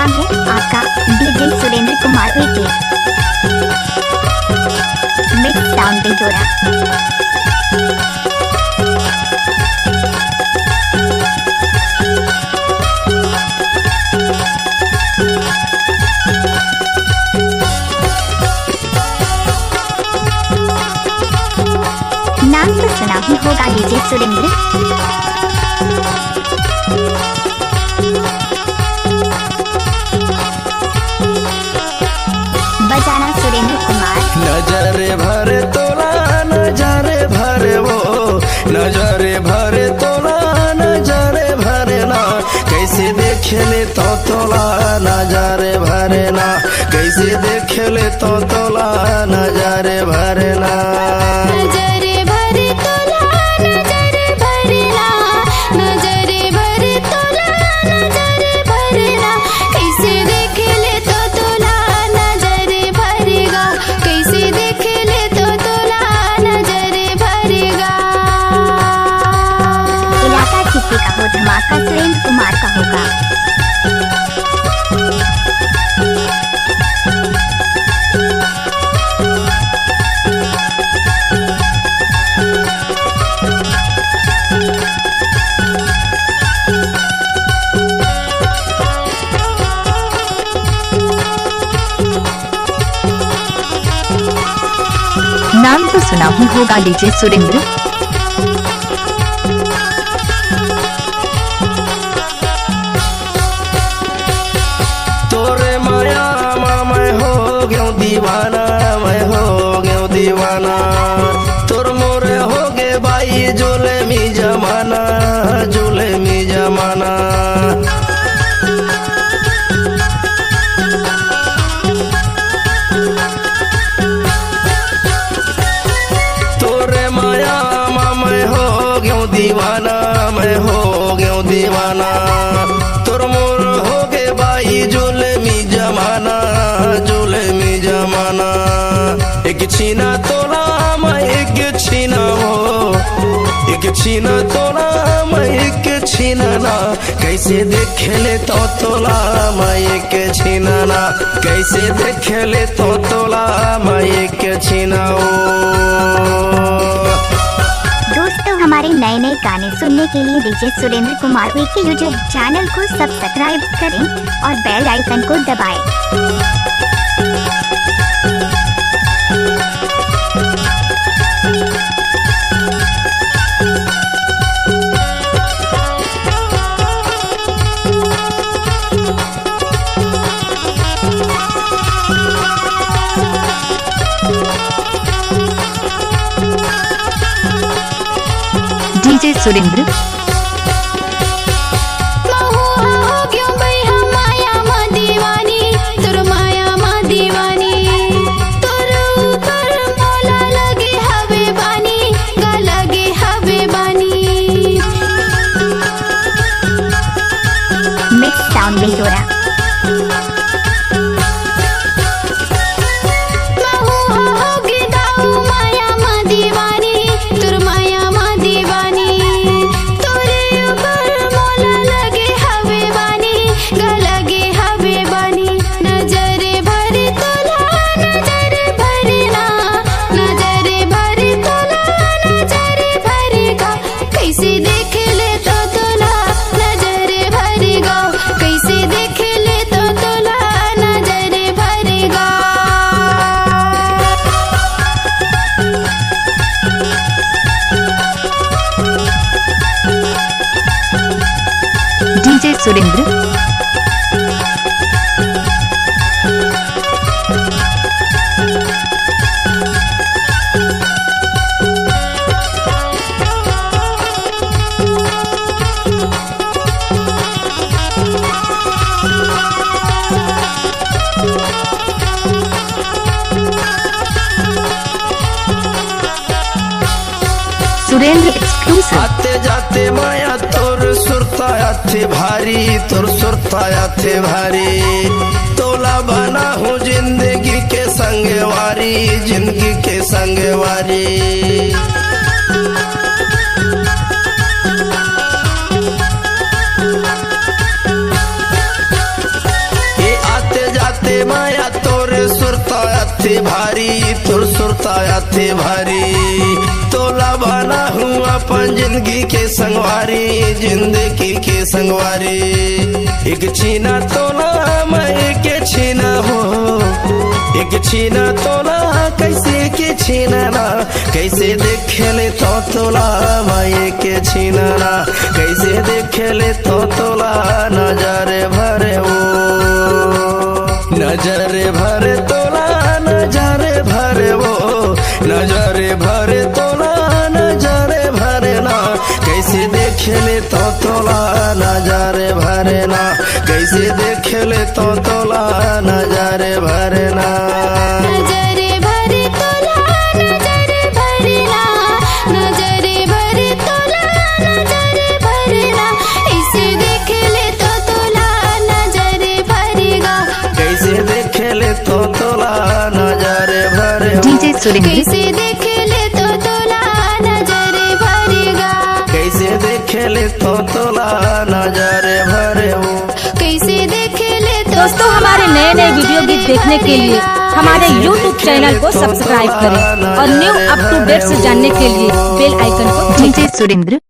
नाम है आपका DJ Surendra Kumar Uike. Mix sound Bijora. नाम तो सुना ही होगा डीजे सुरेंद्र। बजाना सुरेंद्र कुमार। नजरे भरे तोला नजरे भरे वो, नजरे भरे तोला नजरे भरे ना, कैसे देखेले तो तोला नजरे भरे ना, कैसे देखेले तो तोला नजरे भरे ना। नजरे भरे तोला नजरे भरे ना, नजरे भरे तोला नजरे भरे ना, कैसे देखेले तो तोला नजरे भरेगा, कैसे देखेले तो तोला नजरे भरेगा। इलाका किसी का हो धमाका सुरेंद्र कुमार का होगा। नाम तो सुना ही होगा डीजे सुरेंद्र। तोरे माया मैं हो गयो दीवाना, मैं हो गयो दीवाना, तोर मोरे हो गे बाई जोले मी जमाना, जोले मी जमाना। तोरे माया मैं हो गयो दीवाना, मैं हो गयो दीवाना, तोर मोर हो गे बाई जोले मी जमाना, जोले मी जमाना। एक छीना तोला मैं एक छीना हो, एक छीना तोला मैं एक छीना, कैसे देखेले तो तोला मैं एक छीना, कैसे देखेले तो तोला मैं एक छीना। दोस्तों हमारे नए नए गाने सुनने के लिए DJ Surendra Kumar Uikey YouTube channel को सब्सक्राइब करें और बेल आइकन को दबाएं। डीजे सुरेंद्र। महुआ हो गयो बैहा माया मा दीवानी, तोर माया मा दीवानी, तोर ऊपर मोला लगे हवे बानी, गा लगे हवे बानी। Mix sound बिजोरा। महुआ हो गे दाऊ माया मा दीवानी, तोर माया मा दीवानी, तोरे ऊपर मोला लगे हवे बानी, गा लगे हवे बानी। नजरे भरे तोला नजरे भरे ना, नजरे भरे तोला नजरे भरेगा, कैसे देखेले तो तोला नजरे भरेगा, कैसे देखेले तो तोला नजरे भरेगा। डीजे सुरेंद्र। सुरेंद्र एक्सक्लूसिव। आते जाते माया तोर सुरताया थे भारी, तोर सुरताया थे भारी, तोला बना हूँ जिंदगी के संगवारी, जिंदगी के संगवारी। आथे भारी तुर सुरता आथे भारी तोला बना हूँ अपन जिंदगी के संगवारी जिंदगी के संगवारी एक छीना तोला मैं एक छीना हो एक छीना तोला कैसे के छीना ना कैसे देखे ले तो तोला मैं एक छीना ना कैसे देखे ले तो तोला नजरे भरे वो नजरे भरे तोला नजरे भरे वो नजरे भरे तोला नजरे भरे ना कैसे देखे ले तो तोला नजरे भरे ना कैसे देखे ले तो तोला नजरे भरे ना नजरे भरे तोला नजरे भरे ना नजरे भरे तोला नजरे भरे ना इसे देख ले तो तोला नजरे भरेगा कैसे देखे ले तो तोला नजरे भरे डीजे सुरेंद्र कैसे देख ले तो तोला नजरे भरेगा कैसे देखे ले तो तोला नजरे भरे वो कैसे देख ले तो दोस्तों हमारे नए नए वीडियो गीत देखने के लिए हमारे YouTube चैनल को सब्सक्राइब करें और न्यू अप टू डेट से जानने के लिए बेल आइकन को डीजे सुरेंद्र